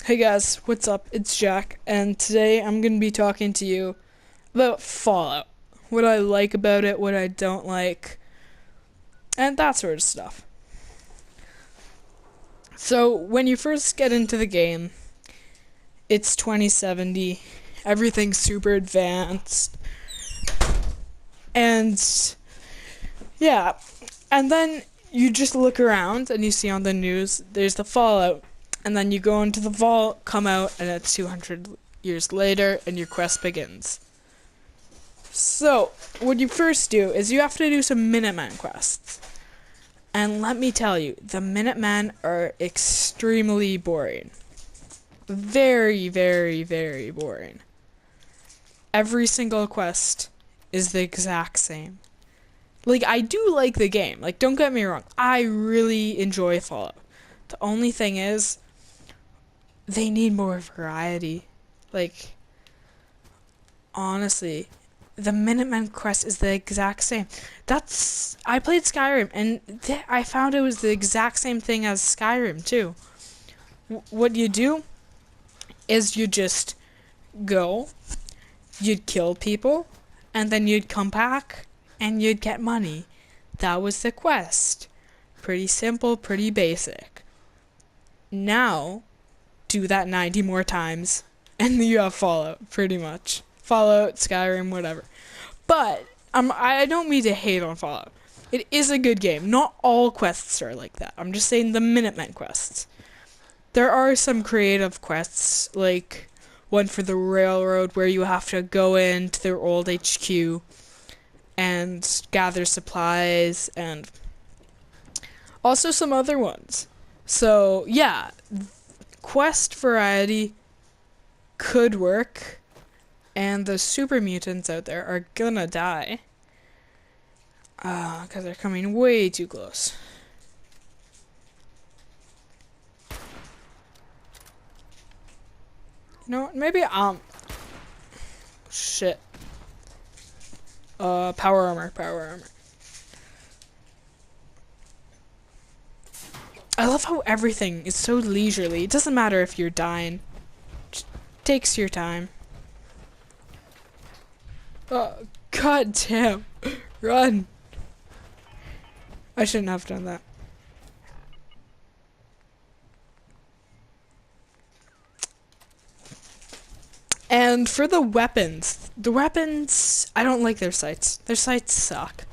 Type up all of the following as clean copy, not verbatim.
Hey guys, what's up? It's Jack, and today I'm gonna be talking to you about Fallout. What I like about it, what I don't like, and that sort of stuff. So, when you first get into the game, it's 2070, everything's super advanced, and yeah, and then you just look around and you see on the news there's the Fallout, and then you go into the vault, come out, and it's 200 years later, and your quest begins. So, what you first do is you have to do some Minuteman quests. And let me tell you, the Minutemen are extremely boring. Very, very, very boring. Every single quest is the exact same. Like, I do like the game. Like, don't get me wrong. I really enjoy Fallout. The only thing is, they need more variety. Like, honestly, the Minutemen quest is the exact same. I played Skyrim, and I found it was the exact same thing as Skyrim, too. What you do is you just go, you'd kill people, and then you'd come back, and you'd get money. That was the quest. Pretty simple, pretty basic. Now, do that 90 more times, and you have Fallout, pretty much. Fallout, Skyrim, whatever. But I don't mean to hate on Fallout. It is a good game. Not all quests are like that. I'm just saying the Minutemen quests. There are some creative quests, like one for the railroad where you have to go into their old HQ and gather supplies, and also some other ones. So, yeah, quest variety could work, and the super mutants out there are gonna die. Because they're coming way too close. You know what? Maybe, shit. Power armor. I love how everything is so leisurely. It doesn't matter if you're dying. Just takes your time. God damn. Run. I shouldn't have done that. And for the weapons, I don't like their sights. Their sights suck.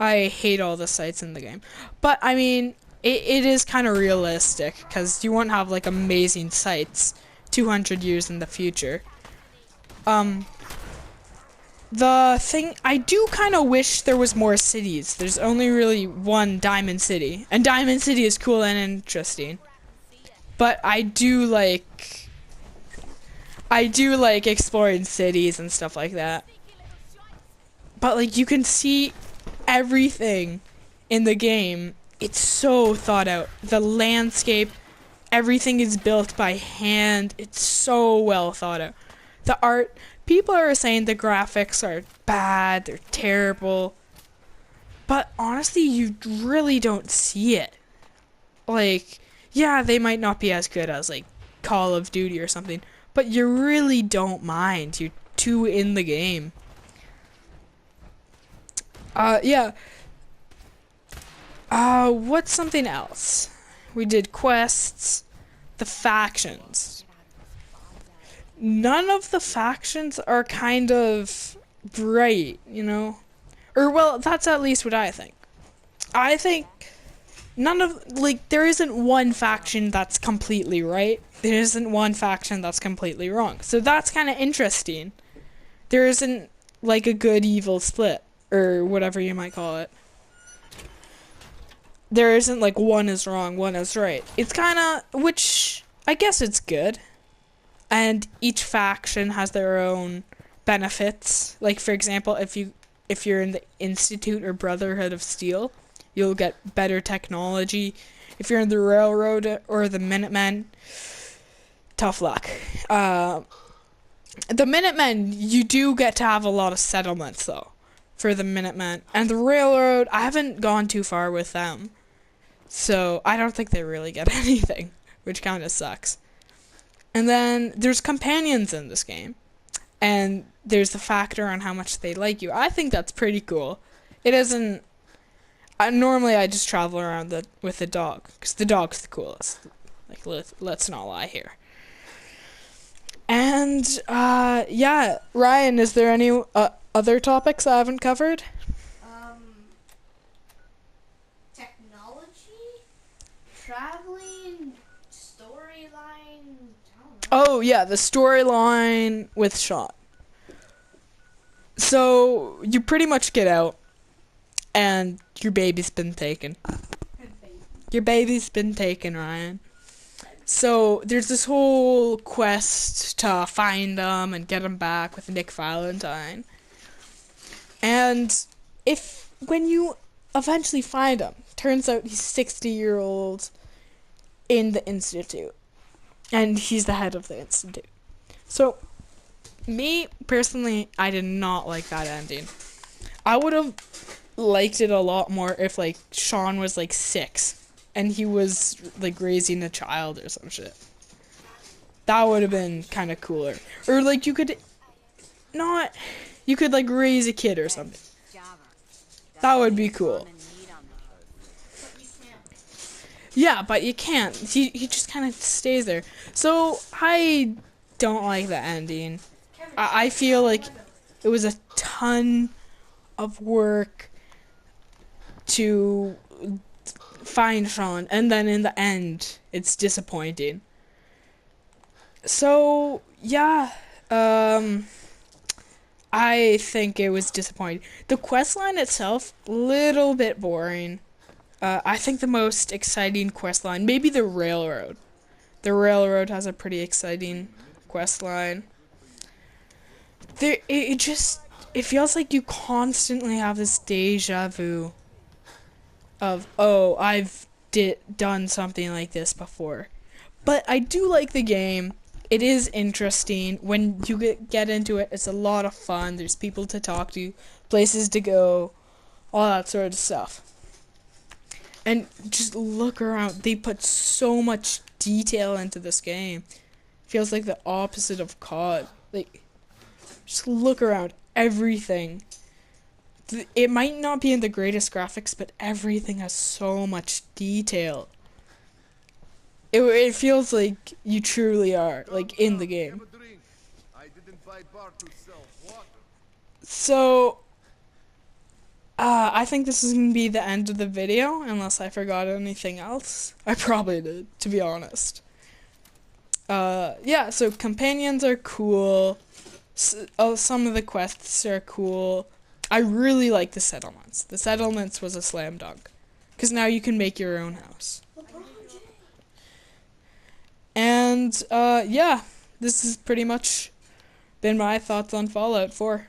I hate all the sights in the game. But, I mean, it is kind of realistic, because you won't have, like, amazing sights 200 years in the future. The thing, I do kind of wish there was more cities. There's only really one Diamond City, and Diamond City is cool and interesting. But I do like exploring cities and stuff like that. But like, you can see everything in the game. It's so thought out. The landscape, everything is built by hand. It's so well thought out. The art, people are saying the graphics are bad, they're terrible. But honestly, you really don't see it. Like, yeah, they might not be as good as, like, Call of Duty or something, but you really don't mind. You're too in the game. Yeah. What's something else? We did quests, the factions. None of the factions are kind of bright, you know? Or, well, that's at least what I think. I think there isn't one faction that's completely right. There isn't one faction that's completely wrong. So that's kind of interesting. There isn't, like, a good-evil split, or whatever you might call it. There isn't, like, one is wrong, one is right. It's kind of, which, I guess it's good. And each faction has their own benefits. Like, for example, if you're in the Institute or Brotherhood of Steel, you'll get better technology. If you're in the Railroad or the Minutemen, tough luck. The Minutemen, you do get to have a lot of settlements, though, for the Minutemen. And the Railroad, I haven't gone too far with them, so I don't think they really get anything, which kind of sucks. And then there's companions in this game. And there's the factor on how much they like you. I think that's pretty cool. It isn't... normally I just travel around with the dog, because the dog's the coolest. Like, let's not lie here. And, yeah, Ryan, is there any other topics I haven't covered? Technology, traveling, storyline. Oh, yeah, the storyline with Sean. So, you pretty much get out, and your baby's been taken. Your baby's been taken, Ryan. So, there's this whole quest to find them and get them back with Nick Valentine. And when you eventually find him, turns out he's 60-year-old in the Institute. And he's the head of the Institute. So, me, personally, I did not like that ending. I would have liked it a lot more if, like, Sean was, like, 6. And he was, like, raising a child or some shit. That would have been kind of cooler. Or, like, you could, like, raise a kid or something. That would be cool. Yeah, but you can't. He just kind of stays there. So, I don't like the ending. I feel like it was a ton of work to find Sean, and then in the end, it's disappointing. So, yeah, I think it was disappointing. The quest line itself, little bit boring. I think the most exciting quest line, maybe the railroad. The railroad has a pretty exciting quest line. It feels like you constantly have this deja vu of, oh, I've done something like this before. But I do like the game. It is interesting. When you get into it, it's a lot of fun. There's people to talk to, places to go, all that sort of stuff. And just look around. They put so much detail into this game. Feels like the opposite of COD. Like, just look around. Everything. It might not be in the greatest graphics, but everything has so much detail. It feels like you truly are, like, in the game. So, I think this is going to be the end of the video, unless I forgot anything else. I probably did, to be honest. Yeah, so companions are cool. Some of the quests are cool. I really like the settlements. The settlements was a slam dunk. Because now you can make your own house. And, yeah, this has pretty much been my thoughts on Fallout 4.